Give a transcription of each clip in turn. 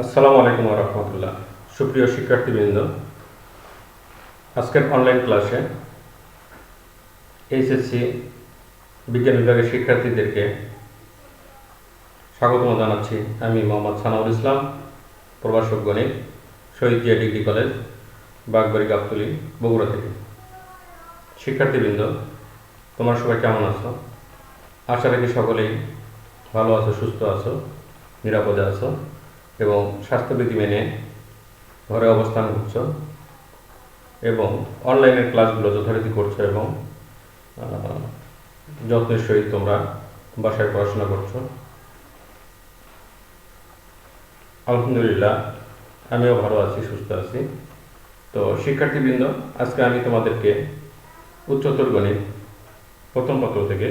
আসসালামু আলাইকুম ওয়া রাহমাতুল্লাহ। সুপ্রিয় শিক্ষার্থীবৃন্দ, আজকের অনলাইন ক্লাসে এইচএসসি বিজ্ঞান বিভাগের শিক্ষার্থীদেরকে স্বাগতম জানাচ্ছি। আমি মোহাম্মদ সানাউল ইসলাম, প্রভাষক গণিত, শহীদ জিয়া ডিগ্রি কলেজ, বাগবাড়ি গাবতলী, বগুড়া থেকে। শিক্ষার্থীবৃন্দ, তোমরা সবাই কেমন আছো? আশা রাখি সকলেই ভালো আছো, সুস্থ আছো, নিরাপদে আছো এবং স্বাস্থ্যবিধি মেনে ঘরে অবস্থান করছো এবং অনলাইনের ক্লাসগুলো যথারীতি করছো এবং যত্নের সহিত তোমরা বাসায় পড়াশোনা করছো। আলহামদুলিল্লাহ, আমিও ভালো আছি, সুস্থ আছি। তো শিক্ষার্থীবৃন্দ, আজকে আমি তোমাদেরকে উচ্চতর গণিত প্রথম পত্র থেকে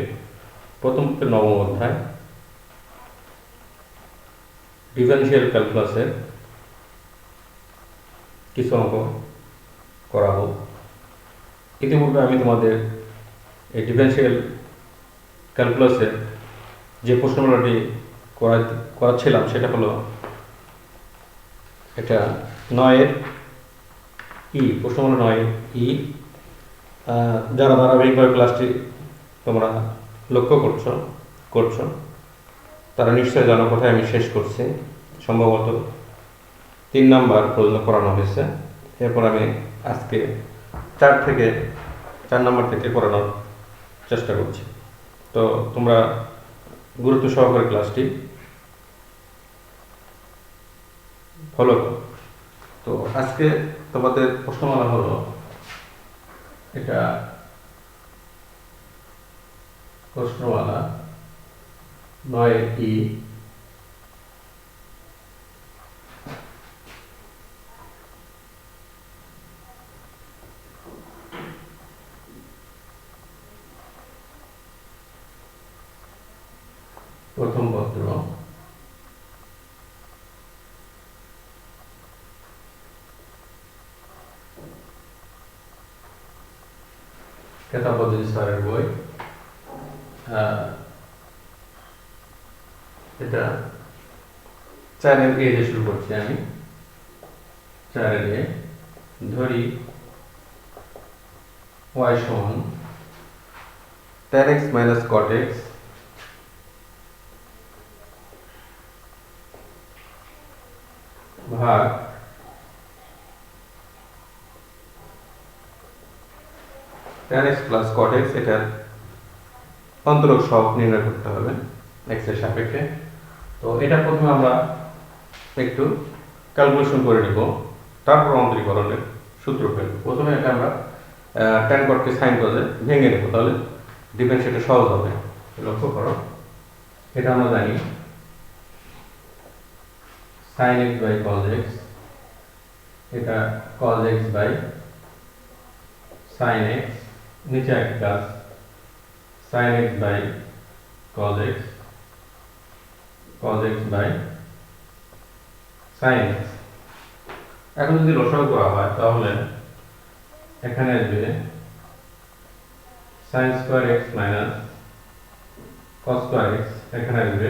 প্রথম পত্রের নবম অধ্যায় ডিফারেনশিয়াল ক্যালকুলাসের কিছু অঙ্ক করাবো। ইতিপূর্বে আমি তোমাদের এই ডিফারেনশিয়াল ক্যালকুলাসের যে প্রশ্নমালাটি করাচ্ছিলাম সেটা হলো এটা 9-এর প্রশ্নমালা 9-এর যারা ধারাবাহিকভাবে ক্লাসটি তোমরা লক্ষ্য করছো তারা নিশ্চয় জানো কোথায় আমি শেষ করছি। সম্ভবত 3 নাম্বার পর্যন্ত করানো হয়েছে। এরপর আমি আজকে 4 নাম্বার থেকে করানোর চেষ্টা করছি। তো তোমরা গুরুত্ব সহকারে ক্লাসটি ফলো করো। তো আজকে তোমাদের প্রশ্নমালা হলো এটা প্রশ্নমালা 9-ই প্রথম পত্র কেতাবদ্দিন স্যারের বই। এটা 4-এর এ দিয়ে শুরু করছি আমি। 4-এর এ ধরি y সমান tan x minus cot x ভাগ tan x plus cot x, এটার অন্তরক সহগ নির্ণয় করতে হবে x এর সাপেক্ষে। তো এটা প্রথমে আমরা একটু ক্যালকুলেশন করে নিব, তারপর অন্তরীকরণের সূত্র ফেলব। প্রথমে এটা আমরা tan cot কে sin cos এ ভেঙে নেব, তাহলে ডিফারেন্সিয়েশনটা সহজ হবে। লক্ষ্য করো, এটা আমরা জানি sin x by cos x, এটা cos x by sin x, নিচে একটা কাজ sin x by cos x, cos x by sin x। এখন যদি লসাগু করা হয় তাহলে এখানে আসবে sin square x minus cos square x, এখানে আসবে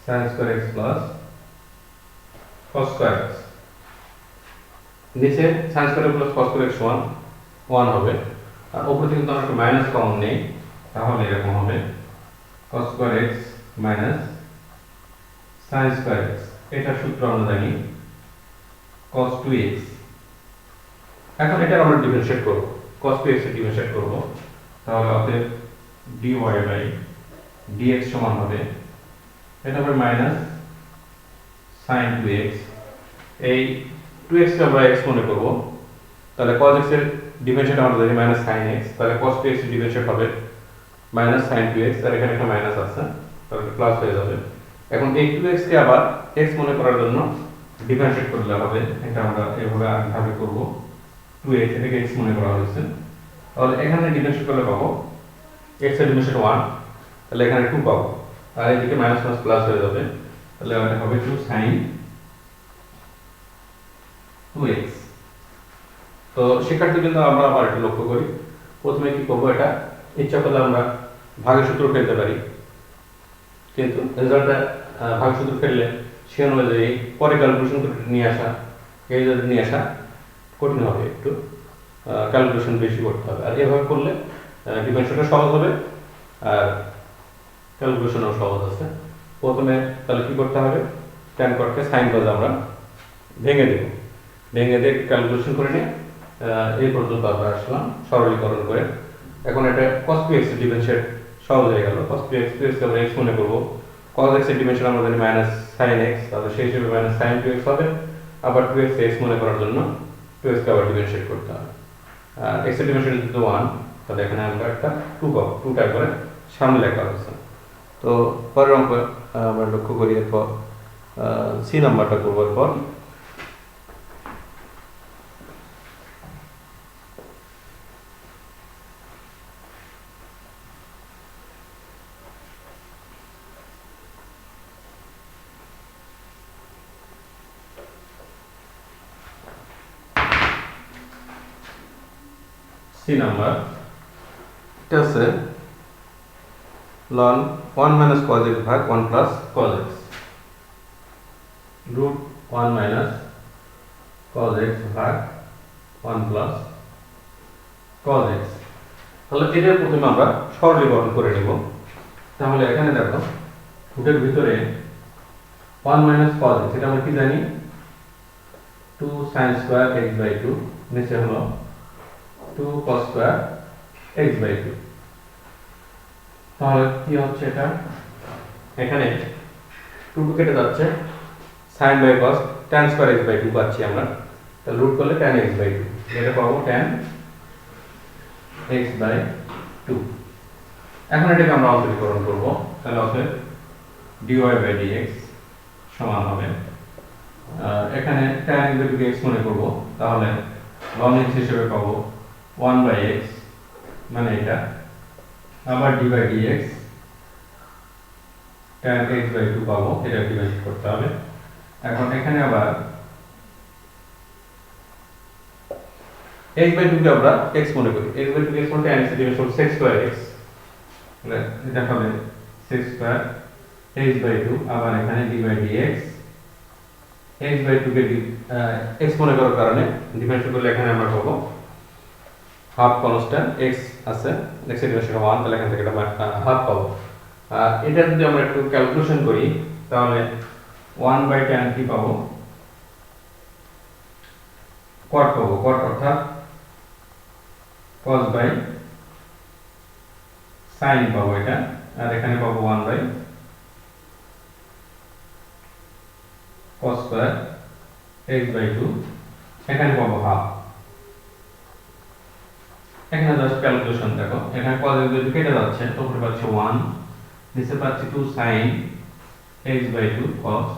sin square x plus cos square x। নিচে sin square x plus cos square x সমান 1 হবে, আর উপরে থেকে আমরা একটা মাইনাস কমন নেই, তাহলে এরকম হবে cos square x minus sin square x। এটা সূত্র আমরা জানি cos 2x। এখন এটা আমরা ডিফারেন্সিয়েট করব, cos 2x এর ডিফারেন্সিয়েট করব, তাহলে অতএব dy by dx সমান হবে, এটা হবে মাইনাস sin 2x। এই 2x কে আমরা x মনে করব, তাহলে cos x এর ডিফারেন্সিয়েট আমরা জানি মাইনাস sin x, তাহলে cos 2x এর ডিফারেন্সিয়েট হবে মাইনাস sin 2x, আর এখানে একটা মাইনাস আছে, তাহলে প্লাস হয়ে যাবে। এখন এই 2x কে আবার x মনে করার জন্য ডিফারেন্সিয়েট করলে হবে, এটা আমরা এভাবে আরেকভাবে করব। 2x এটাকে x মনে করা হয়েছে, তাহলে এখানে ডিফারেন্সিয়েট করলে পাবো x এর ডিফারেন্সিয়েট 1, তাহলে এখানে 2 পাবো, আর এদিকে মাইনাস মাইনাস প্লাস হয়ে যাবে, তাহলে এটা হবে 2 sin 2x। তো শিক্ষার্থীবৃন্দ, আমরা আবার একটু লক্ষ্য করি। প্রথমে কি করবো, এটা ইচ্ছা করলে আমরা ভাগের সূত্র ফেলতে পারি, কিন্তু রেজাল্টটা ভাগসূত্র ফেললে সে অনুযায়ী পরে ক্যালকুলেশন করে নিয়ে আসা, এই যদি নিয়ে আসা কঠিন হবে, একটু ক্যালকুলেশন বেশি করতে হবে। আর এভাবে করলে ডিফারেন্সিয়েশনটা সহজ হবে আর ক্যালকুলেশনও সহজ আছে। প্রথমে তাহলে কি করতে হবে, ট্যান কটকে সাইন কজ আমরা ভেঙে দেব, ভেঙে দিয়ে ক্যালকুলেশন করে নিয়ে এই পর্যন্ত আমরা আসলাম সরলীকরণ করে। এখন এটা cos 2x এর ডিফারেন্সিয়েট সহজ হয়ে গেল। cos 2x আমরা x মনে করব, cos x এর ডিফারেন্সিয়েট আমরা জানি মাইনাস sin x, তাহলে সেই হিসেবে মাইনাস sin 2x হবে। আবার 2x x মনে করার জন্য 2x কে আবার ডিফারেন্সিয়েট করতে হবে। আর x এর ডিফারেন্সিয়েট যদি 1, তাহলে এখানে আমরা একটা 2 পাবো, 2টা করে সামনে লেখা হয়েছে। তো পরের অঙ্ক আমরা লক্ষ্য করি, এরপর সি নাম্বারটা করবো। এরপর সি নাম্বার এটা আছে ln 1 minus cos x ভাগ 1 plus cos x, root 1 minus cos x ভাগ 1 plus cos x। তাহলে এটার প্রথমে আমরা সরলীকরণ করে নেব। তাহলে এখানে দেখো রুটের ভিতরে 1 minus cos x, এটা আমরা কি জানি 2 sin square x by 2, নিচে হলো 2 cos square x by 2। তাহলে কি হচ্ছে, এটা এখানে 2 কেটে যাচ্ছে, sin by cos tan square x by 2 পাচ্ছি আমরা। তাহলে রুট করলে tan x by 2, এটা পাবো tan x by 2। এখন এটাকে আমরা অন্তরীকরণ করব। তাহলে অতএব dy by dx সমান হবে, এখানে tan x by 2 K x মনে করব, তাহলে ln x হিসেবে পাবো 1 by x, মানে এটা আবার d by dx tan x by 2 পাবো, এটা ডিভাইড করতে হবে। এখন এখানে আবার x by 2 কে আমরা x মনে করি, x by 2 কে x মনে tan x এর ডিভাইড করলে sec square x, তাহলে এটা হবে sec square x by 2, আবার এখানে d by dx x by 2 K x মনে করার কারণে ডিভাইড করলে এখানে আমরা পাবো হাফ কনস্ট্যান্ট x আছে, x এর ডিভাইড 1, তাহলে এখান থেকে এটা হাফ পাবো। আর এটা যদি আমরা একটু ক্যালকুলেশন করি, তাহলে 1 by tan কি পাবো, cot পাবো, cot অর্থাৎ cos by sin পাবো এটা, আর এখানে পাবো 1 by cos square x by 2, এখানে পাবো হাফ। এখানে জাস্ট ক্যালকুলেশন দেখো, এখানে cos x by 2 কেটে যাচ্ছে, তো উপরে পাচ্ছি 1, নিচে পাচ্ছি 2 sin x by 2 cos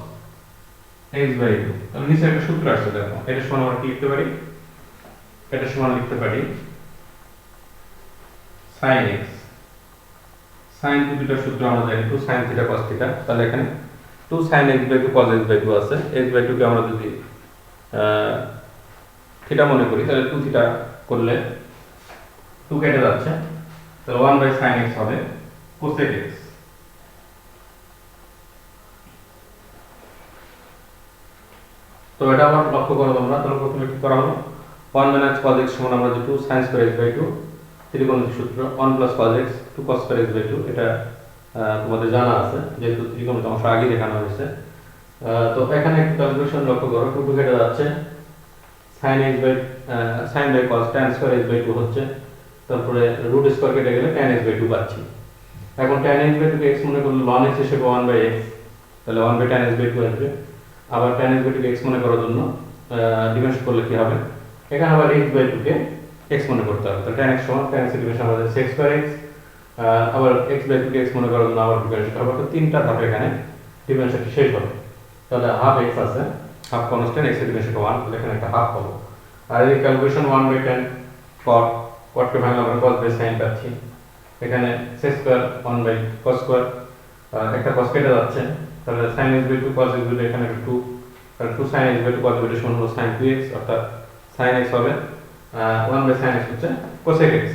x by 2। তাহলে নিচে একটা সূত্র আসছে, দেখো এটা সমান আমরা কি লিখতে পারি, এটা সমান লিখতে পারি sin x, sin দুটোর সূত্র আমরা জানি 2 sin থিটা cos থিটা। তাহলে এখানে 2 sin x by 2 cos x by 2 আছে, x by 2 কে আমরা যদি থিটা মনে করি, তাহলে 2 থিটা করলে 2 কেটে যাচ্ছে, তাহলে 1 by sin x হবে cosec x। তো এটা আবার লক্ষ্য করো তোমরা, তাহলে প্রথমে কি করা হলো, 1 minus cos x সমান আমরা যে 2 sin square x by 2 ত্রিকোণমিতিক সূত্র, 1 plus cos x 2 cos square x by 2, এটা তোমাদের জানা আছে যেহেতু ত্রিকোণমিতি অংশ আগে দেখানো হয়েছে। তো এখানে একটু ক্যালকুলেশন লক্ষ্য করো, 2 কেটে যাচ্ছে, sin x by sin by cos tan square x by 2 হচ্ছে, তারপরে রুট স্কয়ার কেটে গেলে tan x by 2 পাচ্ছি। এখন tan x by 2 K x মনে করলে ln x হিসেবে 1 by x, তাহলে 1 by tan x by 2 আসবে। আবার tan x by 2 K x মনে করার জন্য ডিভাইড করলে কি হবে, এখানে আবার x by 2 কে x মনে করতে হবে, তাহলে tan x সমান tan x এর ডিভিশন আমাদের sec square x, আবার x by 2 কে x মনে করার জন্য আবার ডিভাইড হবে, তো তিনটা ধাপে এখানে ডিভিশনটি শেষ হবে। তাহলে হাফ x আছে, হাফ কনস্ট্যান্ট x এর ডিভিশন 1, তাহলে এখানে একটা হাফ পাবো। আর এই calculation 1 by tan cot, cot কে ভাঙলে আমরা cos by sin পাচ্ছি, এখানে sec square 1 by cos square, একটা cos কেটে যাচ্ছে, তাহলে sin x by 2 cos x by 2, এখানে 2, তাহলে 2 sin x by 2 cos x by 2 সমান হলো sin 2x, অর্থাৎ sin x হবে 1 by sin x হচ্ছে cosec x।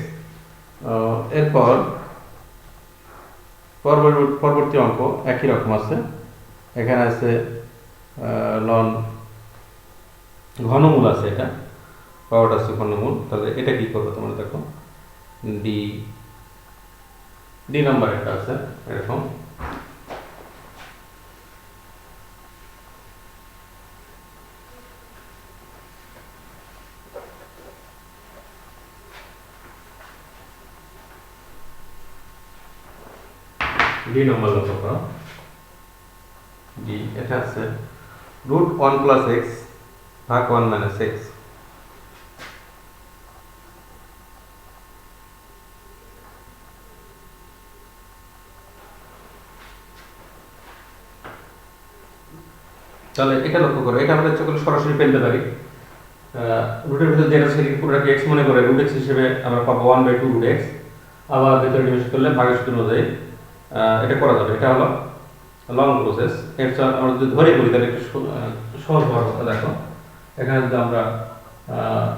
এরপর পরবর্তী অঙ্ক একই রকম আছে, এখানে আছে লন ঘনমূল আছে, এটা পাওয়ারটা আছে ঘনমূল। তাহলে এটা কি করবো তোমরা দেখো, ডি নাম্বার একটা আছে এরকম, ডি নম্বর লক্ষ্য করো, ডি এটা আছে √1 + x ভাগ 1 - x। তাহলে এটা লক্ষ্য করো, এটা আমরা ইচ্ছা করলে সরাসরি ফেলতে পারি। রুটের ভিতরে যেটা সেটাকে পুরোটাকে x মনে করে √x হিসেবে আমরা পাবো 1/2 √x। আবার ভিতরে ডিভিশন করলে ভাগের সূত্র অনুযায়ী এটা করা যাবে। এটা হলো লং প্রসেস। এর আমরা যদি ধরে করি তাহলে একটু সহজ হওয়ার কথা। দেখো এখানে যদি আমরা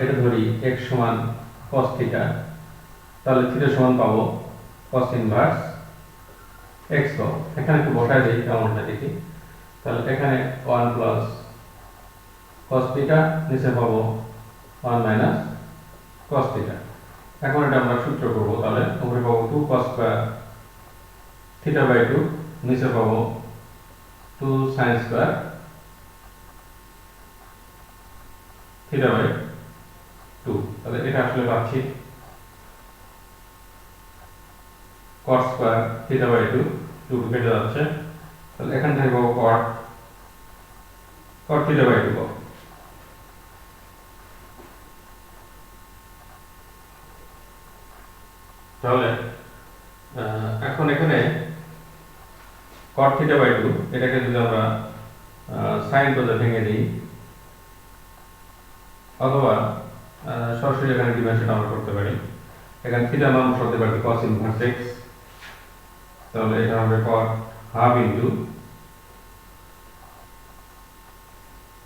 এটা ধরি x সমান cos θ, তাহলে θ সমান পাবো cos ইনভার্স x পাবো। এখানে একটু বসায় দিই কেমনটা দেখি। তাহলে এখানে 1 + cos θ, নিচে পাবো 1 - cos θ। এখন এটা আমরা সূত্র করব। তাহলে উপরে পাবো 2 cos স্কয়ার θ/2, নিচে পাবো 2 sin স্কয়ার θ/2। তাহলে এটা আসলে পাচ্ছি cos স্কয়ার θ/2, 2 কেটে যাচ্ছে। তাহলে এখান থেকে পাবো cot θ/2 পাবো। তাহলে এখন এখানে cot θ/2 এটাকে যদি আমরা sin পদে ভেঙে দিই, অথবা সরাসরি এখানে ডিভিশন আমরা করতে পারি। এখানে থিটা মান বসাতে পারি cos ইনভার্স x। তাহলে এটা হবে cot half into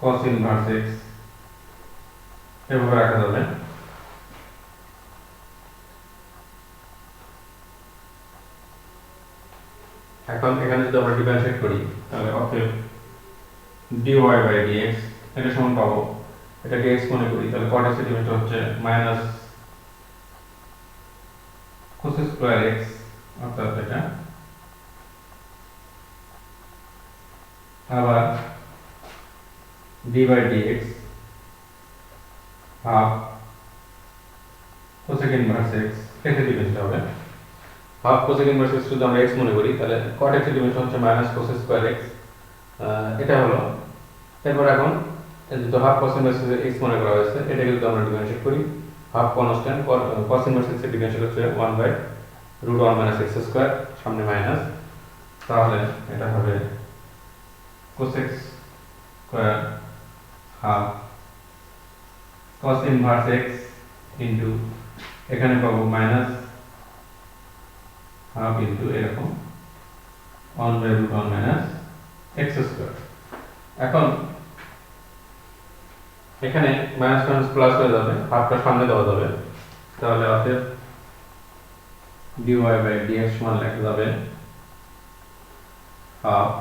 cos inverse x, এভাবে রাখা যাবে। এখন এখানে যদি আমরা ডিফারেন্সিয়েট করি তাহলে অতএব dy/dx এটা সমান পাবো, এটাকে x মনে করি, তাহলে cot x এর ডিফারেন্স হচ্ছে মাইনাস cos স্কয়ার x, অর্থাৎ এটা আবার d/dx half cosec inverse x, এতে ডিফারেন্স হবে হাফ cosec ইনভার্স x যদি আমরা x মনে করি, তাহলে cot x এর ডিফারেন্স হচ্ছে মাইনাস cos স্কয়ার x। এটা হলো। এরপর এখন যেহেতু হাফ cos ইনভার্স x মনে করা হয়েছে, এটাকে যদি আমরা ডিফারেন্সিয়েট করি, half constant cos inverse x এর ডিফারেন্সিয়েট হচ্ছে 1/√1 - x স্কয়ার, সামনে মাইনাস। তাহলে এটা হবে cosec square half cos inverse x into এখানে পাবো মাইনাস হাফ ইনটু এরকম 1/√1 - x স্কয়ার। এখন এখানে মাইনাস মাইনাস প্লাস হয়ে যাবে, হাফটা সামনে দেওয়া যাবে। তাহলে অতএব dy/dx সমান লেখা যাবে half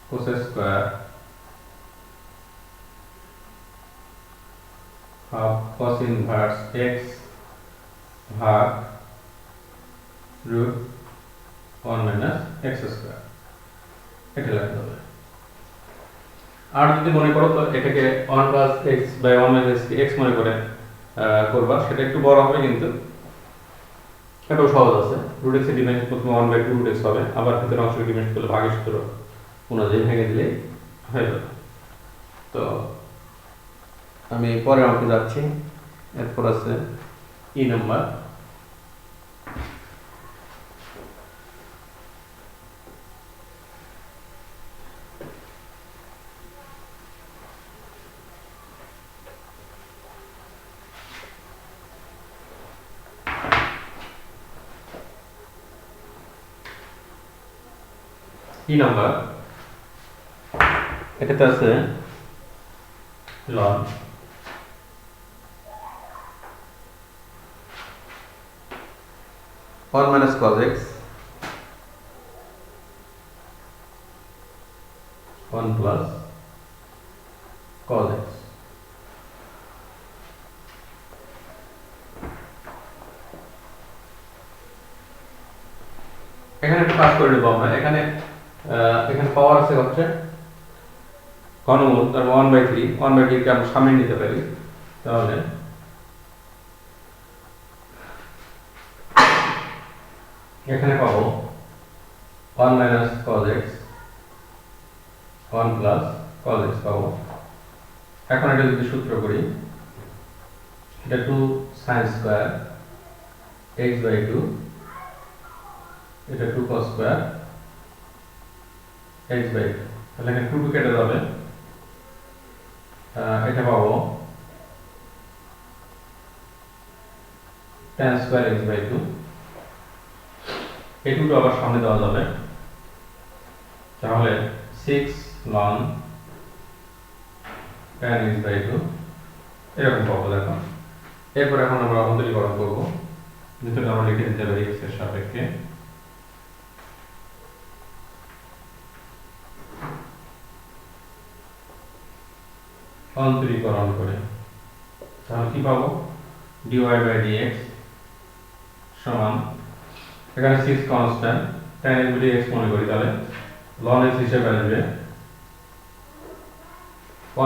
cos square half cos inverse x ভাগ √1 - x স্কয়ার, এটা লেখা যাবে। আর যদি মনে করো তো এটাকে 1 + x/1 - x কে x মনে করে করবা, সেটা একটু বড় হবে, কিন্তু এটাও সহজ আছে। √x এর ডিফারেন্স প্রথমে 1/2 √x হবে, আবার ভিতরে অংশকে ডিফারেন্স করলে ভাগের সূত্র অনুযায়ী ভেঙে দিলে হয়ে যাবে। তো আমি পরের অঙ্কে যাচ্ছি। এরপর আছে ই নাম্বার। ই নাম্বার, এটাতে আছে ln 1 - cos x 1 plus cos x। এখানে একটু কাজ করে নেব আমরা। এখানে পাওয়ার আছে হচ্ছে ঘনমূল, তার 1/3 1/3 কে আমরা সামনে নিতে পারি, তাহলে এখানে পাবো 1 minus cos x 1 plus cos x পাবো। এখন এটা যদি সূত্র করি, এটা 2 sin square x by 2, এটা 2 cos square x by 2, তাহলে এখানে 2 কেটে যাবে, এটা পাবো tan square x by 2, এই দুটো আবার সামনে দেওয়া যাবে, তাহলে 6 ln tan x by 2 এরকম পাবো। দেখো এরপর এখন আমরা অন্তরীকরণ করবো, যেটা আমরা লিখে দিতে পারি x এর সাপেক্ষে। অন্তরীকরণ করে তাহলে কি পাবো, dy by dx সমান, এখানে 6 constant, tan x by dx মনে করি, তাহলে ln x হিসেবে আসবে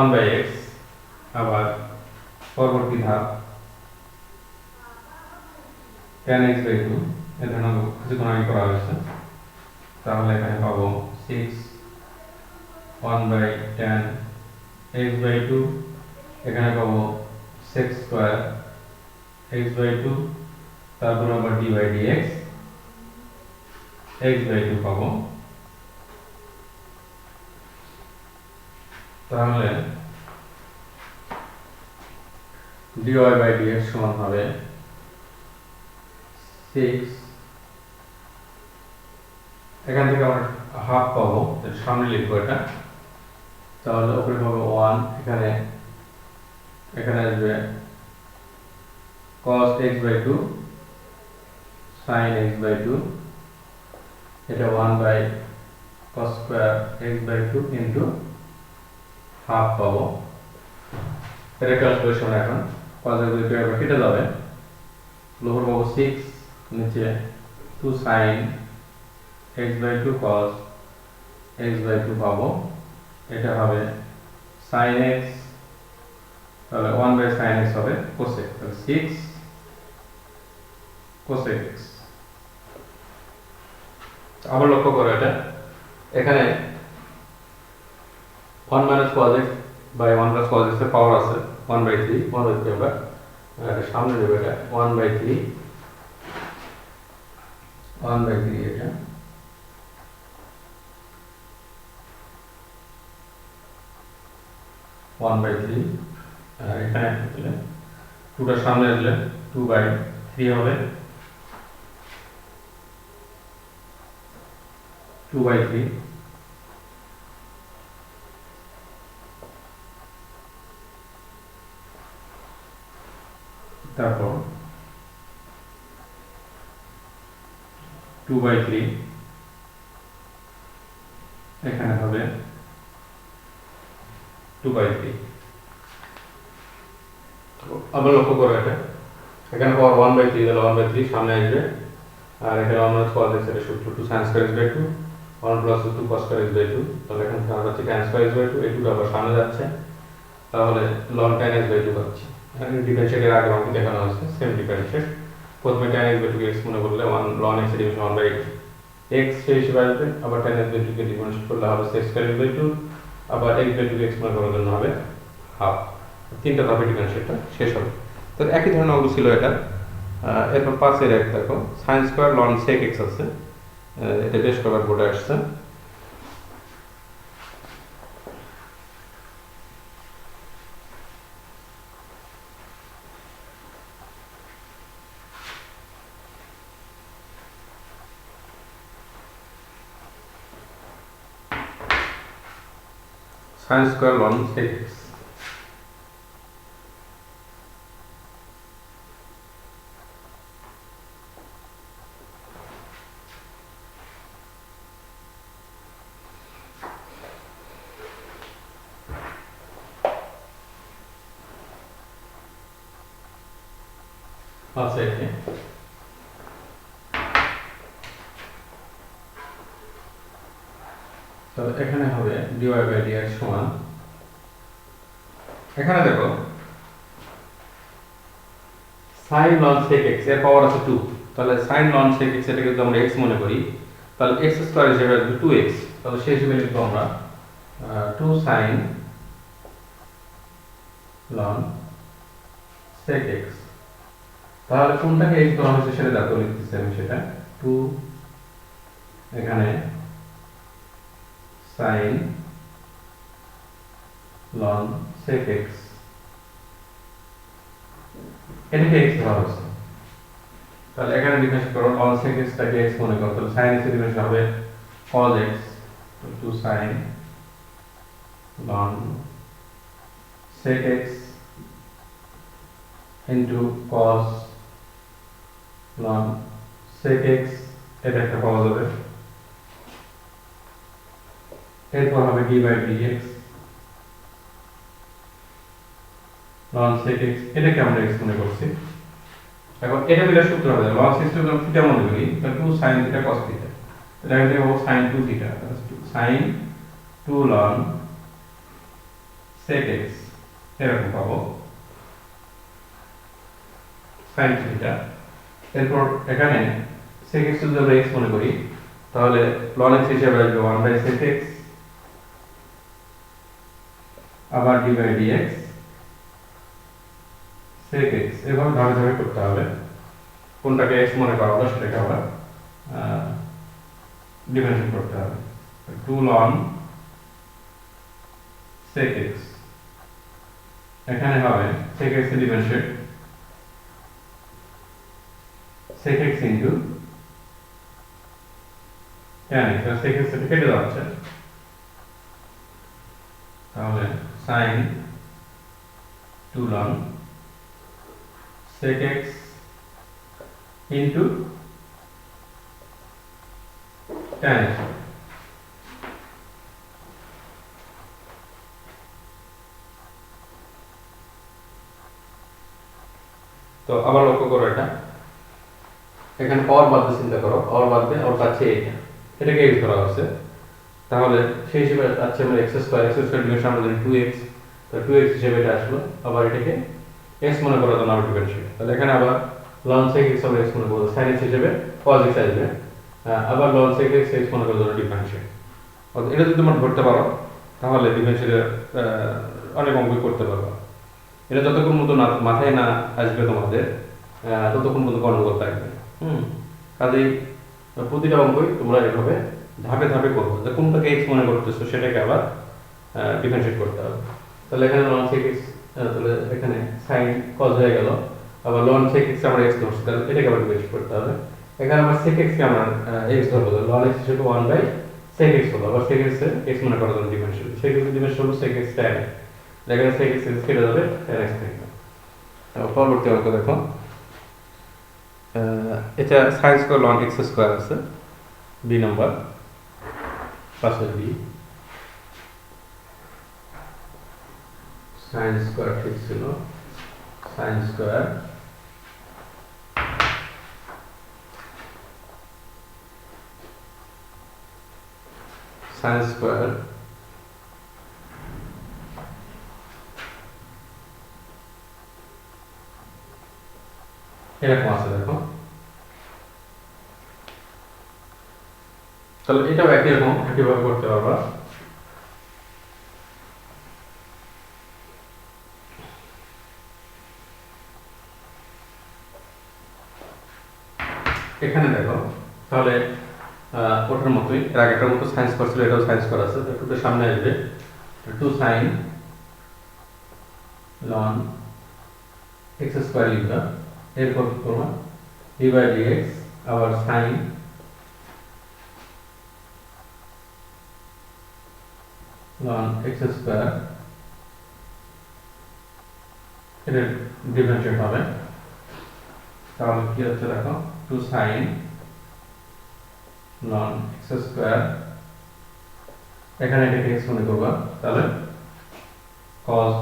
1/x, আবার পরবর্তী ধাপ tan x by 2, এটা কিছুক্ষণ আগে করা হয়েছে, তাহলে এখানে পাবো 6 1/tan x by 2, এখানে পাবো sec square x by 2, তারপর আবার dy dx x by 2 পাবো। তাহলে dy by dx সমান হবে 6, এখান থেকে আমরা হাফ পাবো, সামনে লিখবো এটা, তাহলে উপরে পাবো 1, এখানে আসবে cos x by 2 sin x by 2, এটা 1 by cos square x by 2 into half পাবো। এটা ক্যালকুলেশন, এখন cos x by 2 এবার কেটে যাবে, উপরে পাবো 6, নিচে 2 sin x by 2 cos x by 2 পাবো, এটা হবে sin x, তাহলে 1 by sin x হবে cos x, তাহলে 6 cos x। আবার লক্ষ্য করো এটা, এখানে 1 minus cos x by 1 plus cos x এর পাওয়ার আছে 1/3 আমরা এটা সামনে দেব, এটা 1/3 এটা 1/3, আর এখানে আসলে 2টা সামনে আসলে 2/3 হবে, 2/3, তারপর 2/3 এখানে হবে 2/3। আবার লক্ষ্য করো এটা, এখানে পাওয়ার 1/3, তাহলে 1/3 সামনে আসবে, আর এখানে 1 minus cos x, এটা সূত্র 2 sin square x by 2, 1 plus 2 cos square x by 2, তাহলে এখানে আমরা পাচ্ছি tan square x by 2, এই দুটো আবার সামনে যাচ্ছে, তাহলে ln tan x by 2 পাচ্ছি। ডিফারেন্সিয়েটের আগে আমাকে দেখানো হয়েছে সেম ডিফারেন্সিয়েট, প্রথমে tan x by 2 K x মনে করলে 1 ln x ডিভিশন 1/x সেই হিসেবে আসবে, আবার tan x by 2 K differentiate করলে হবে sec square x by 2, আবার x by 2 কে x মনে করার জন্য হবে হাফ। তিনটা ধাপে ডিফারেন্সিয়েটটা শেষ হবে। তো একই ধরনের অঙ্ক ছিল এটা। এরপর 5 এর এক দেখো, sin square ln sec x আছে, এটা বেশ কয়েকবার বোর্ডে আসছে। sin square ln sec x, আছে এখানে। তাহলে এখানে হবে dy বাই dx সমান, এখানে দেখো sin ln sec x এর পাওয়ার আছে 2, তাহলে sin ln sec x এটাকে যদি আমরা x মনে করি তাহলে x স্কয়ার হিসেবে আসবে 2x, তাহলে সেই হিসেবে লিখবো আমরা 2 sin ln sec x। তাহলে কোনটাকে x ধরা হয়েছে সেটা দেখো, লিখতেছি আমি সেটা 2 এখানে sin ln sec x, এটাকে x ধরা হয়েছে। তাহলে এখানে ডিফারেন্স করো ln sec x টাকে x মনে করো, তাহলে sin x এর ডিফারেন্স হবে cos x, 2 sin ln sec x into cos ln sec x, এটা একটা পাওয়া যাবে। এরপর হবে d by dx ln sec x, এটাকে আমরা x মনে করছি। এখন এটা মিলে সূত্র হবে ln sec x যদি থিটা মনে করি তাহলে 2 sin থিটা cos থিটা, এটা এখানে হবে sin 2 theta, sin 2 ln sec x এরকম পাবো sin থিটা। এরপর এখানে sec x যদি আমরা x মনে করি তাহলে ln x হিসেবে আসবে 1 by sec x, আবার d by dx sec x, এভাবে ধাপে ধাপে করতে হবে। কোনটাকে x মনে করা হলো সেটাকে আবার ডিফারেন্সিয়েট করতে হবে। 2 ln sec x, এখানে হবে sec x এর differentiate sec x into tan x, sec x এটা কেটে যাচ্ছে, তাহলে sin 2 ln sec x into tan x। তো আবার লক্ষ্য করো এটা, এখানে পাওয়ার বাদ দিয়ে চিন্তা করো, পাওয়ার বাদ দিয়ে আর পাচ্ছে এটা, এটাকে x ধরা হচ্ছে, তাহলে সেই হিসেবে আছে আমরা x স্কয়ার ডিভাইড আমরা জানি 2x, তো 2x হিসেবে এটা আসলো। আবার এটাকে x মনে করার জন্য আবার ডিফারেন্সিয়েট, তাহলে এখানে আবার ln sec x আমরা x মনে করব, sin x হিসেবে cos x আসবে, আবার ln sec x x মনে করার জন্য ডিফারেন্সিয়েট। অর্থাৎ এটা যদি তোমরা ধরতে পারো তাহলে ডিফারেন্সিয়েট অনেক অঙ্ক করতে পারবে। এটা যতক্ষণ মতো মাথায় না আসবে তোমাদের ততক্ষণ পর্যন্ত গন্ডগোল থাকবে। কাজেই প্রতিটা অঙ্কই তোমরা এভাবে ধাপে ধাপে করবো, যে কোনটাকে x মনে করতেছো সেটাকে আবার ডিফারেন্সিয়েট করতে হবে। তাহলে এখানে ln sec x, তাহলে এখানে sin cos হয়ে গেল, আবার ln sec x আমরা x ধরছি, তাহলে এটাকে আবার ডিফারেন্সিয়েট করতে হবে। এখানে আমরা sec x কে আমরা x ধরবো, ln x হিসেবে 1 by sec x হলো, আবার sec x এর x মনে করার জন্য ডিফারেন্সিয়েট, sec x এর ডিফারেন্সিয়েট হলো sec x tan x, এখানে sec x কেটে যাবে, tan x থাকবে। পরবর্তী অঙ্ক দেখো, এটা sin square ln x square আছে, বি নাম্বার পাশের বি, sin স্কয়ার ঠিক ছিল, sin স্কয়ার sin স্কয়ার এরকম আছে দেখো। তাহলে এটাও একই রকম একইভাবে করতে পারবা। এখানে দেখো তাহলে ওটার মতোই, এর আগেটার মতো সাইন স্কয়ার ছিল, এটাও সাইন স্কয়ার আছে, একটু সামনে আসবে 2 sin ln x স্কয়ার লিখবা, এরপর কি করবা d by dx, আবার sin ln x স্কয়ার, এটা ডিফারেন্সিয়েট হবে, তাহলে কি হচ্ছে দেখো 2 sin ln x স্কয়ার, এখানে এটাকে x মনে করবা, তাহলে cos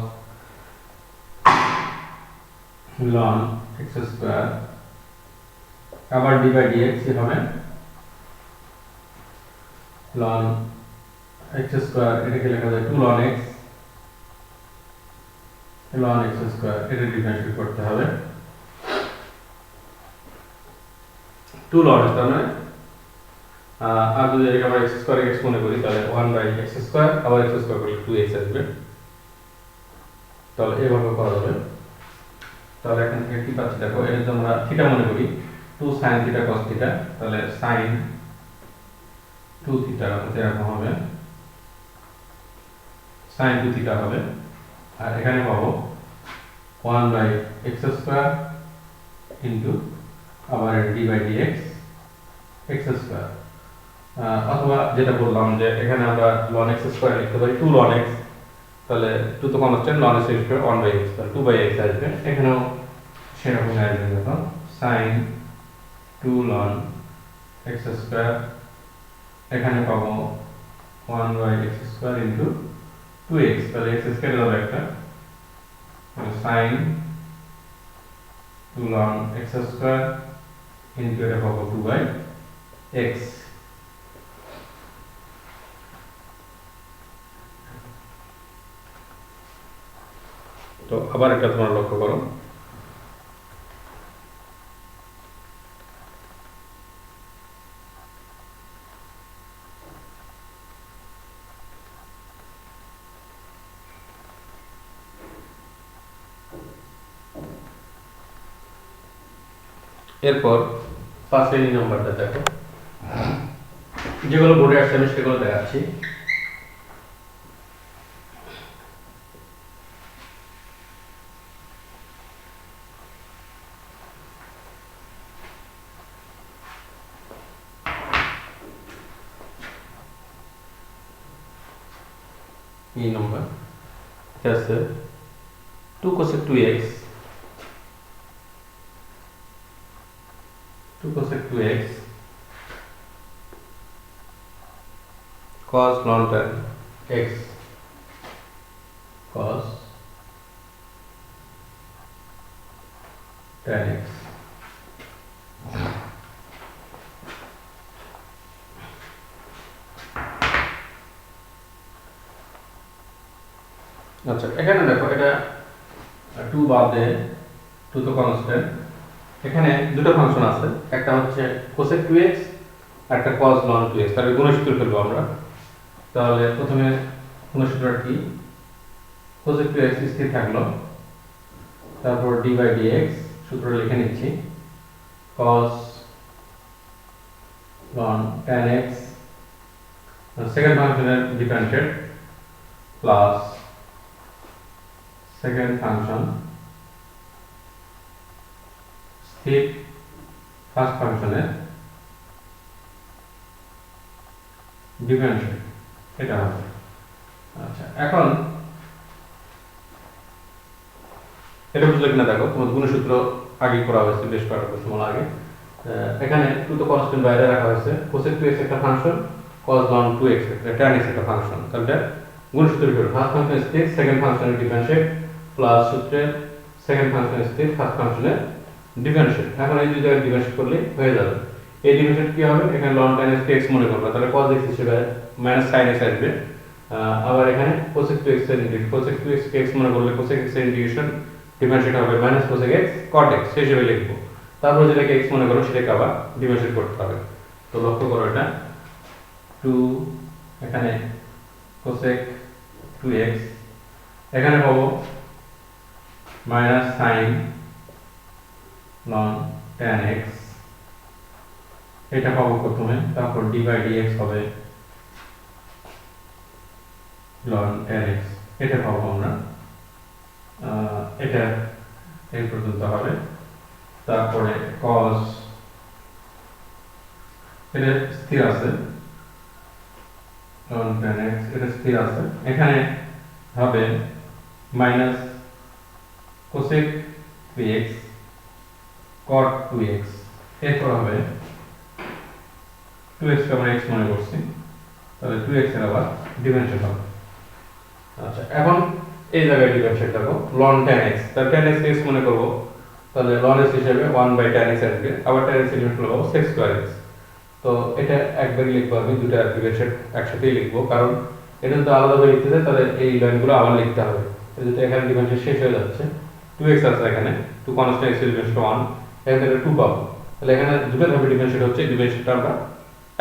লন এক্স স্কোয়ার আবার ডি বাই ডিএক্স হবে লন এক্স স্কোয়ার, এটাকে লেখা যায় 2 লন এক্স স্কোয়ার, এটা ডিফারেন্সিয়েট করতে হবে 2 লন এক্স, তার মানে আর যদি এটাকে আমরা এক্স স্কোয়ার এক্স মনে করি তাহলে 1 বাই এক্স স্কোয়ার, আবার এক্স স্কোয়ার করলে 2x আসবে, তাহলে এভাবে করা যাবে। তাহলে এখান থেকে কি পাচ্ছি দেখো, এটা যদি আমরা থিটা মনে করি 2 sin থিটা cos থিটা, তাহলে sin 2 থিটা এরকম হবে, sin 2 থিটা হবে, আর এখানে পাবো 1 বাই এক্স স্কোয়ার ইন্টু আবার d by d x x square, অথবা যেটা বললাম যে এখানে আমরা লন এক্স স্কোয়ার লিখতে পারি 2 লন এক্স, তাহলে 2 তো constant, ln x square 1 by x, তাহলে 2 বাই এক্স আসবে, এখানেও সেরকম আসবে দেখো sin 2 লন এক্স স্কোয়ার, এখানে পাবো 1 by x square into 2x, তাহলে এক্স স্কোয়ার হবে একটা, sin 2 ln x square into এটা পাবো 2 বাই x। তো আবার এটা তোমরা লক্ষ্য করো, এরপর 5 শ্রেণী নাম্বারটা দেখো, যেগুলো বোর্ডে আসছে আমি সেগুলো দেখাচ্ছি। এই নম্বর আছে 2 cosec 2x, 2 cosec 2x cos ln tan x cos tan x। আচ্ছা, এখানে দেখো এটা 2 বাদে 2 তো কনস্ট্যান্ট, এখানে দুটো ফাংশন আছে, একটা হচ্ছে cosec 2x আর একটা cos ln 2x, তাহলে গুণসূত্র ফেলবো আমরা। তাহলে প্রথমে গুণসূত্রটা কি, cosec 2x স্থির থাকলো, তারপর d বাই dx সূত্র লিখে নিচ্ছি, cos ln tan x second ফাংশনের ডিফারেন্সিয়েট প্লাস সেকেন্ড ফাংশন স্থির ফার্স্ট ফাংশনের ডিফারেন্সিয়েট, এটা হবে। আচ্ছা, এখন এটা বুঝলে কিনা দেখো, তোমার গুণসূত্র আগে করা হয়েছে বেশ কয়েকটা সময় আগে। এখানে 2 তো কনস্ট্যান্ট বাইরে রাখা হয়েছে, cosec 2x একটা function, cos ln 2x tan x একটা ফাংশন, তাহলে গুণসূত্র কি হবে, ফার্স্ট ফাংশন স্থির সেকেন্ড ফাংশনের ডিফারেন্সিয়েট প্লাস সূত্রের সেকেন্ড ফাংশন স্থির ফার্স্ট ফাংশনের ডিফারেন্সিয়েট। এখন এই দুই জায়গায় ডিফারেন্সিয়েট করলে হয়ে যাবে। এই ডিফারেন্সিয়েট কি হবে, এখানে ln tan x মনে করবে, তাহলে cos x হিসেবে মাইনাস sin x আসবে, আবার এখানে cosec 2x এর ইন্টিগ্রেশন, cosec 2x কে x মনে করলে cosec x এর ইন্টিগ্রেশন ডিফারেন্সিয়েট হবে minus cosec x cot x হিসেবে লিখবো, তারপর যেটাকে x মনে করো সেটাকে আবার ডিফারেন্সিয়েট করতে হবে। তো লক্ষ্য করো এটা 2, এখানে cosec 2x, এখানে পাবো minus sin ln tan x, এটা পাবো প্রথমে, তারপর d বাই dx হবে ln tan x, এটা পাবো আমরা, এটা এই পর্যন্ত হবে। তারপরে cos, এটা স্থির আছে ln tan x, এটা স্থির আছে, এখানে হবে minus cosec 3x cot 2x, এরপর হবে 2x কে আমরা x মনে করছি, তাহলে 2x এর আবার ডিফারেন্সিয়েট হবে। আচ্ছা, এখন এই জায়গায় ডিফারেন্সিয়েট দেখো ln tan x, তাহলে tan x কে x মনে করব, তাহলে ln x হিসেবে 1/tan x আসবে, আবার tan x এর লিমিট পাবো sec স্কয়ার x। তো এটা একবারই লিখবো, আমি দুটো ডিফারেন্সিয়েট একসাথেই লিখবো, কারণ এটা যদি আলাদাভাবে লিখতে চাই তাহলে এই লাইনগুলো আবার লিখতে হবে। যেহেতু এখানে ডিফারেন্সিয়েট শেষ হয়ে যাচ্ছে, 2x আছে এখানে, 2 কনস্ট্যান্ট x ইজ 1, এখান থেকে 2 পাবো। তাহলে এখানে দুটো ধাপে ডিফারেন্সিয়েট হচ্ছে, ডিফারেন্সিয়েটটা আমরা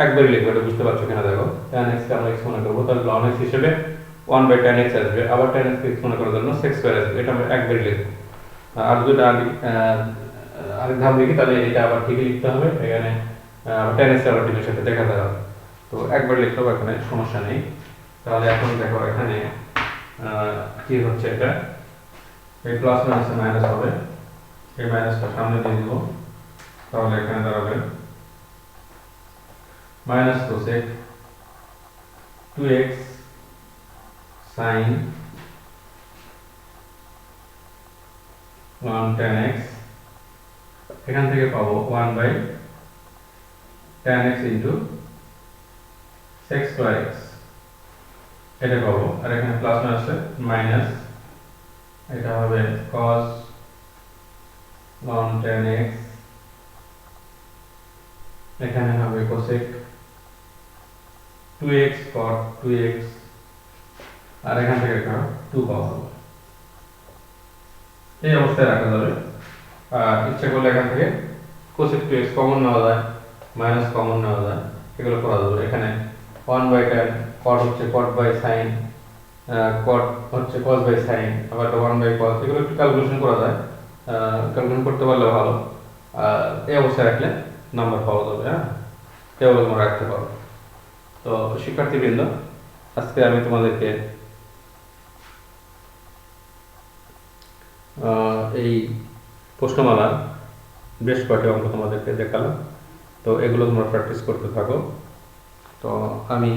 একবারই লিখবো, এটা বুঝতে পারছো কিনা দেখো। tan x কে আমরা x মনে করবো, তাহলে ln x হিসেবে 1/tan x আসবে, আবার tan x কে x মনে করার জন্য sec স্কয়ার আসবে, এটা আমরা একবারই লিখবো। আর যদি আরেক ধাপ লিখি তাহলে এটা আবার ঠিকই লিখতে হবে, এখানে tan x আবার ডিফারেন্সিয়েট সাথে দেখাতে হবে। তো একবার লিখতে হবে, এখানে সমস্যা নেই। তাহলে এখন দেখো এখানে কি হচ্ছে, এটা এই প্লাস মাইনাসে মাইনাস হবে, এই মাইনাসটা সামনে দিয়ে দিব, তাহলে এখানে দাঁড়াবে minus cosec 2x sin 1 tan x, এখান থেকে পাবো 1/tan x into sec square x, এটা পাবো। আর এখানে প্লাস মাইনাসে মাইনাস, এটা হবে cos 1 tan x, এখানে হবে cosec 2x cot 2x, আর এখান থেকে একটা 2 পাবো। এই অবস্থায় রাখা যাবে। ইচ্ছা করলে এখান থেকে cosec 2x কমন নেওয়া যায়, মাইনাস কমন নেওয়া যায়, এগুলো করা যাবে। এখানে 1/tan cot হচ্ছে cot বাই sin, cot হচ্ছে cos বাই sin, আবার 1/cos, এগুলো একটু ক্যালকুলেশন করা যায়, ক্যালকুলেশন করতে পারলে ভালো। এই অবস্থায় রাখলে নাম্বার পাওয়া যাবে। হ্যাঁ, কেবল তোমরা রাখতে পারো। তো শিক্ষার্থীবৃন্দ, আজকে আমি তোমাদেরকে এই প্রশ্নমালার বেশ কয়েকটি অঙ্ক তোমাদেরকে দেখালাম। তো এগুলো তোমরা প্র্যাকটিস করতে থাকো। তো আমি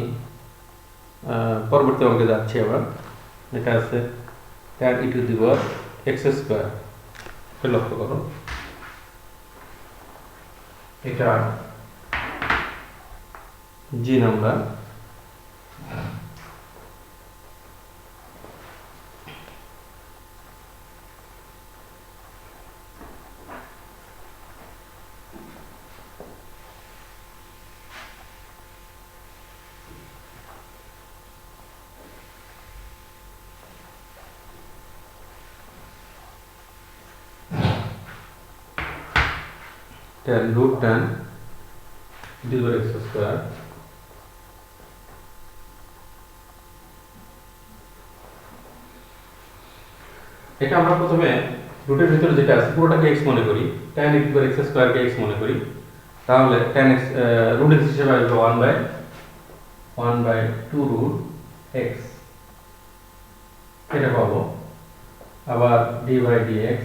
পরবর্তী অঙ্কে যাচ্ছি। আবার এটা আছে tan e to the power x square, লক্ষ্য করো এটা G number. tan root tan e to the power x square, এটা আমরা প্রথমে রুটের ভিতরে যেটা আছে পুরোটাকে x মনে করি, tan e to the power x square K x মনে করি, তাহলে tan x রুট x হিসেবে আসবে 1/2 root x, এটা পাবো। আবার d by dx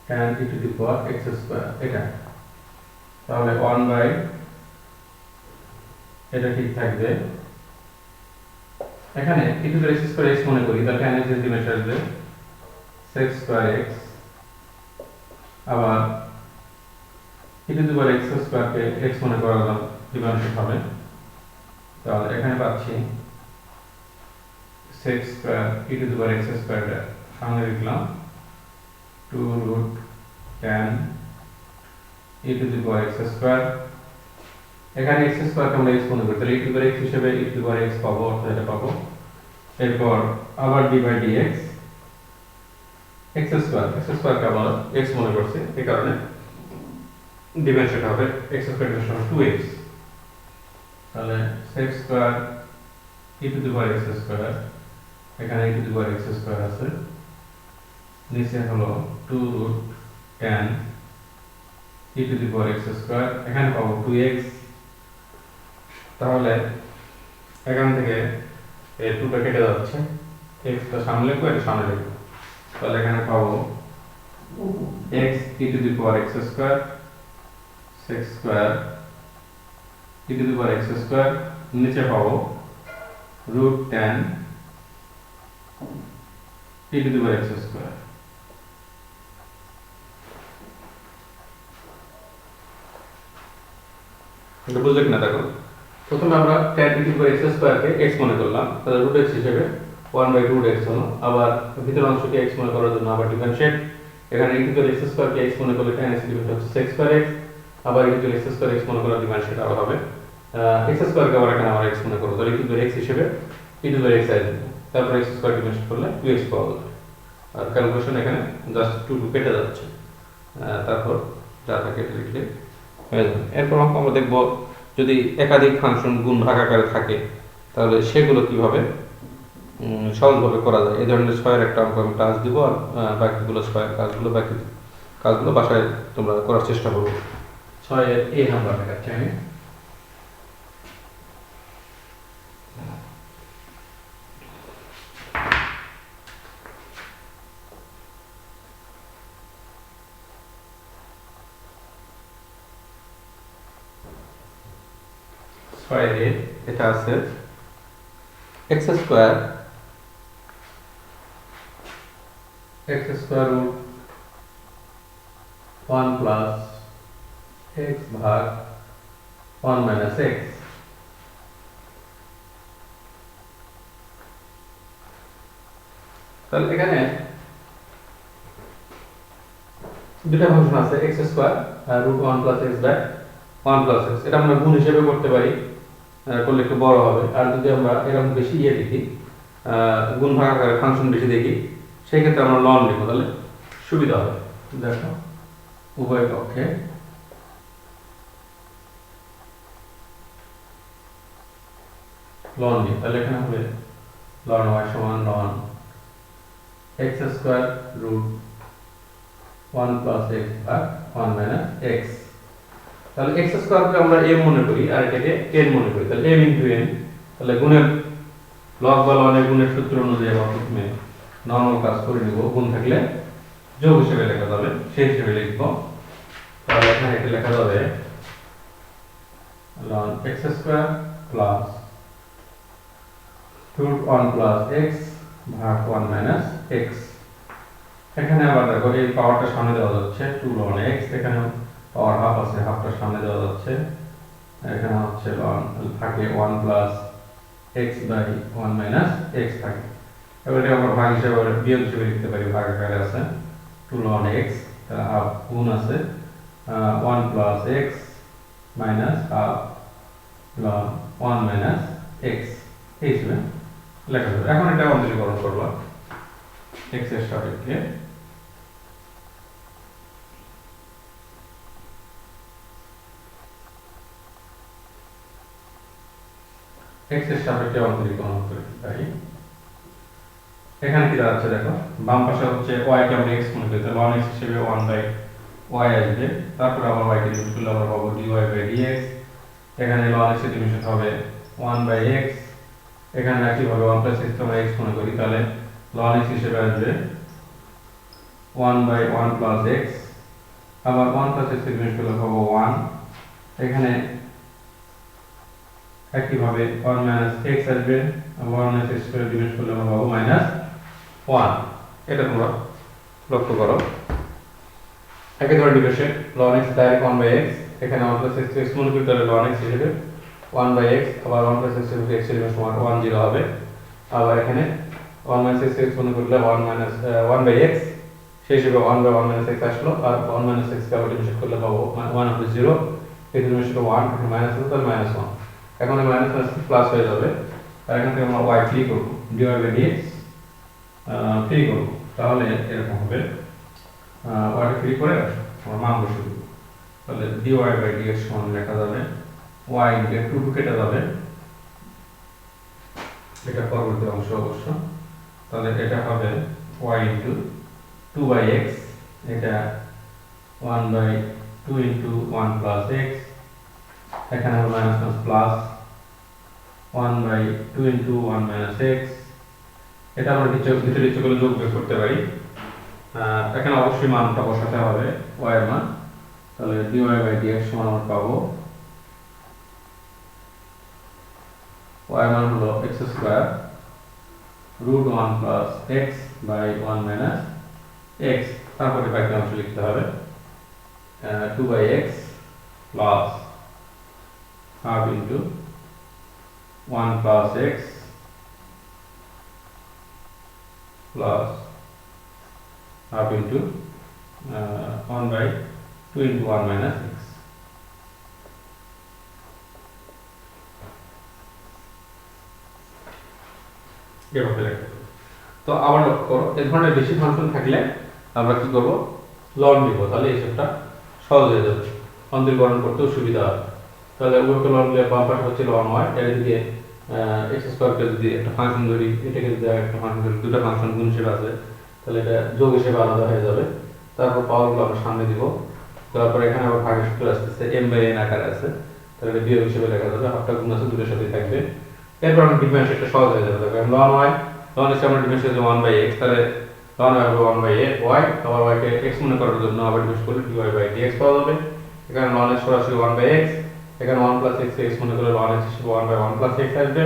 tan e to the power x square, এটা তাহলে 1 এটা ঠিক থাকবে। এখানে e to the power x square x মনে করি, তাহলে tan x এর ডিমেনশন আসবে sec স্কয়ার x, আবার e to the power x square K x মনে করার ডিমেনশন হবে, তাহলে এখানে পাচ্ছি sec square e to the power x square, সামনে লিখলাম 2 root tan e to the power x square, এখানে x স্কয়ার কে আমরা x মনে করি, তাহলে e to the power x হিসেবে e to the power x পাবো, অর্থাৎ এটা পাবো। এরপর আবার d by dx x square কে আমরা x মনে করছি, এই কারণে ডিমেনশন হবে x স্কয়ার ডিমেনশন 2x, তাহলে sec square e to the power x square, এখানে e to the power x square আছে, নিচে হলো 2 root tan e to the power x square, এখানে পাবো 2x, তাহলে এখান থেকে এই 2টা কেটে যাচ্ছে, x টা সামনে লিখবো, এটা সামনে লিখবো, তাহলে এখানে পাবো x e to the power x square sec square e to the power x square, নিচে পাবো root tan e to the power x square. এটা বুঝলে কিনা দেখো। প্রথমে আমরা tan e to the power x square K x মনে করলাম, তাহলে root x হিসেবে 1/2 root x হলো, আবার ভিতরের অংশকে x মনে করার জন্য আবার ডিফারেন্সিয়েট এখানে e to the x square K x মনে করলে tan x ডিভাইড হচ্ছে sec স্কয়ার x, আবার e to the x square x মনে করলে ডিভাইড সেটা আবার হবে x স্কয়ার কে আবার এখানে আমরা x মনে করব, তাহলে e টু দি x হিসেবে e টু দি x আসবে, তারপর x স্কয়ার ডিভাইড করলে 2x পাওয়া যাবে। আর ক্যালকুলেশন এখানে জাস্ট 2 কেটে যাচ্ছে, তারপর যা থাকে এটা লিখলে হয়ে যাবে। এরপর আমরা দেখব যদি একাধিক ফাংশন গুণ ভাগ আকারে থাকে তাহলে সেগুলো কিভাবে সহজভাবে করা যায়। এই ধরনের ছয়ের একটা অঙ্ক আমি টাচ দিব, আর বাকিগুলো ছয়ের কাজগুলো বাসায় তোমরা করার চেষ্টা করবো। ছয়ের এই নাম্বার দেখাচ্ছি আমি। ছয়ের এটা আছে x square root 1 plus x ভাগ 1 মাইনাস x। তাহলে এখানে দুটো ফাংশন আছে x square root 1 plus x by 1 plus x, এটা আমরা গুণ হিসেবে করতে পারি, করলে একটু বড় হবে। আর যদি আমরা এরকম বেশি দেখি গুণ ভাগ আকারে ফাংশন বেশি দেখি, সেই ক্ষেত্রে আমরা লন লিখব, তাহলে সুবিধা হবে। দেখো উভয় পক্ষে লন নিই, তাহলে এখানে হবে লন y সমান ln x square root 1 plus x ভাগ 1 মাইনাস x। তাহলে x স্কয়ারকে আমরা m মনে করি আর এটাকে n মনে করি, তাহলে m ইনটু n, তাহলে গুণের লগ বা লনের গুণের সূত্র অনুযায়ী আমরা প্রথমে নরমাল কাজ করে নিব, গুণ থাকলে যোগ হিসেবে লেখা যাবে, সেই হিসেবে লিখব। তাহলে এখানে এটা লেখা যাবে ln x square plus root 1 plus x ভাগ 1 মাইনাস x। এখানে আবার দেখো এই পাওয়ারটা সামনে দেওয়া যাচ্ছে 2 ln x, এখানে পাওয়ার হাফ আছে, হাফটা সামনে দেওয়া যাচ্ছে, এখানে হচ্ছে ln থাকে 1 plus x by 1 minus x থাকে। এবার এটা আমরা ভাগ হিসেবে বিয়োগ হিসেবে লিখতে পারি, ভাগ আকারে আছে 2 ln x, তাহলে হাফ গুণ আছে 1 plus x minus half ln 1 minus x, এই হিসেবে লেখা যাবে। এখন এটা অন্তরীকরণ করবা x এর সাপেক্ষে, x এর সাপেক্ষে অন্তরীকরণ করে তাই এখানে কি দাঁড়াচ্ছে দেখো, বাম পাশে হচ্ছে y কে আমরা x মনে করি, তাহলে 1x হিসেবে 1 বাই y আসবে, তারপর আবার y কে ডিভাইড করলে আমরা পাবো dy বাই dx। এখানে ln x এর ডিভিশন হবে 1 বাই x, এখানে একইভাবে 1 প্লাস x আমরা x মনে করি, তাহলে ln x হিসেবে আসবে 1 বাই 1 প্লাস x, আবার 1 প্লাস x এর ডিভিশন করলে পাবো 1, এখানে একইভাবে 1 মাইনাস x আসবে, আবার 1 মাইনাস x করে ডিভাইড করলে আমরা পাবো মাইনাস 1। এটা তোমরা লক্ষ্য করো, একই ধরনের division ln x direct 1 by x, এখানে 1 প্লাস x মনে করি, তাহলে ln x হিসেবে 1 বাই x, আবার 1 প্লাস x এর x এর ডিভিশন সমান 1 0 হবে, আবার এখানে 1 মাইনাস x মনে করলে 1 মাইনাস 1 বাই x, সেই হিসেবে 1 বাই 1 মাইনাস x আসলো, আর 1 মাইনাস x কে আবার ডিভিশন করলে পাবো 1 হবে 0, এই ডিভিশন 1 এখানে মাইনাস হবে, তাহলে মাইনাস 1। এখন এই মাইনাস মাইনাস প্লাস হয়ে যাবে, আর এখান থেকে আমরা y ফ্রি করব, dy বাই dx ফ্রি করব, তাহলে এরকম হবে y ফ্রি করে আমরা মান বসিয়ে দেব, তাহলে dy বাই dx সমান লেখা যাবে y ইনটু 2 কেটে যাবে, এটা পরবর্তী অংশ অবশ্য, তাহলে এটা হবে y ইনটু 2 বাই x, এটা 1 বাই 2 ইনটু 1 প্লাস x, এখানে হবে minus minus plus 1 by 2 into 1 minus x, এটা আমরা ভিতরে ইচ্ছে করলে যোগ বিয়োগ করতে পারি, এখানে অবশ্যই মানটা বসাতে হবে y এর মান, তাহলে dy বাই dx সমান আমরা পাবো y এর মান হলো x square root 1 plus x by 1 minus x, তারপরে বাকি অংশ লিখতে হবে 2 by x plus half into 1 plus x plus half into 1/2 into 1 minus x। এভাবে লিখতে হবে। তো আবার লক্ষ্য করো, এই ধরনের বেশি ফাংশন থাকলে আমরা কি করব, লন নিব, তাহলে এই হিসাবটা সহজ হয়ে যাবে, অন্তরীকরণ করতেও সুবিধা হবে। তাহলে উভয়কে লন নিলে বাম পাশে হচ্ছে লন হয়, এর দিকে এক্স স্কয়ারকে যদি একটা ফাংশন ধরি, এটাকে যদি একটা ফাংশন ধরি, দুটো ফাংশন গুণ হিসেবে আছে, তাহলে এটা যোগ হিসেবে আলাদা হয়ে যাবে। তারপর পাওয়ারগুলো আমরা সামনে দিব, তারপর এখানে আবার ভাগের সূত্র আসতেছে m/n আকারে আছে, তাহলে এটা বিয়োগ হিসেবে লেখা যাবে, হাফটা গুণ আছে দুটোর সাথেই থাকবে। এরপর আমরা ডিফারেন্স একটা সহজ হয়ে যাবে, দেখো লন হয়, লন হিসেবে আমরা ডিফারেন্স হচ্ছে 1/x, তাহলে লন হবে 1/y, আবার y কে x মনে করার জন্য আবার ডিফারেন্স করলে dy/dx পাওয়া যাবে। এখানে ln এর সরাসরি 1/x, এখানে 1 plus x x মনে করলে ln x হিসেবে 1/1 plus x আসবে,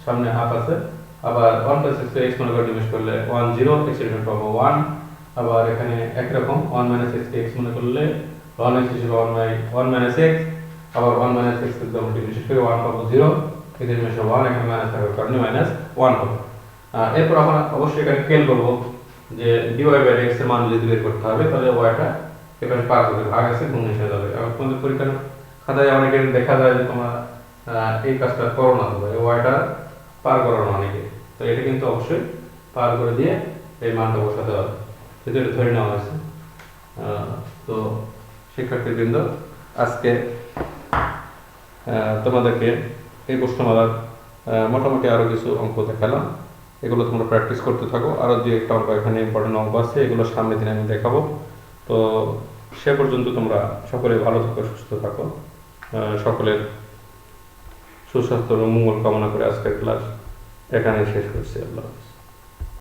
সামনে হাফ আছে, আবার 1 plus x x মনে করে ডিফারেন্স করলে 1 0, x এর ডিফারেন্স পাবো 1, আবার এখানে একরকম 1 minus x কে x মনে করলে ln x হিসেবে 1 minus x, আবার 1 minus x কে আমরা ডিফারেন্স করে 1 পাবো 0, এর ডিফারেন্স 1, এখানে মাইনাস থাকার কারণে -1 হবে। এরপর আমরা অবশ্যই এখানে খেয়াল করব যে dy/dx এর মান যদি বের করতে হবে, তাহলে y-টা এখানে পার হবে, ভাগ আছে গুণ হয়ে যাবে। আর তোমাদের পরীক্ষার খাতায় অনেকের দেখা যায় যে তোমরা এই কাজটা করো না, তোমরা y-টা পার করো না অনেকে, তো এটা কিন্তু অবশ্যই পার করে দিয়ে এই মানটা বসাতে হবে, সেটা ধরে নেওয়া হয়েছে। তো শিক্ষার্থীবৃন্দ, আজকে তোমাদেরকে এই প্রশ্নমালার মোটামুটি আরও কিছু অঙ্ক দেখালাম, এগুলো তোমরা প্র্যাকটিস করতে থাকো। আরও দু একটা অঙ্ক এখানে ইম্পর্টেন্ট অঙ্ক আছে, এগুলো সামনের দিনে আমি দেখাবো। তো সে পর্যন্ত তোমরা সকলে ভালো থাকো, সুস্থ থাকো, সকলের সুস্বাস্থ্য ও মঙ্গল কামনা করে আজকের ক্লাস এখানে শেষ করছি। আল্লাহ হাফেজ।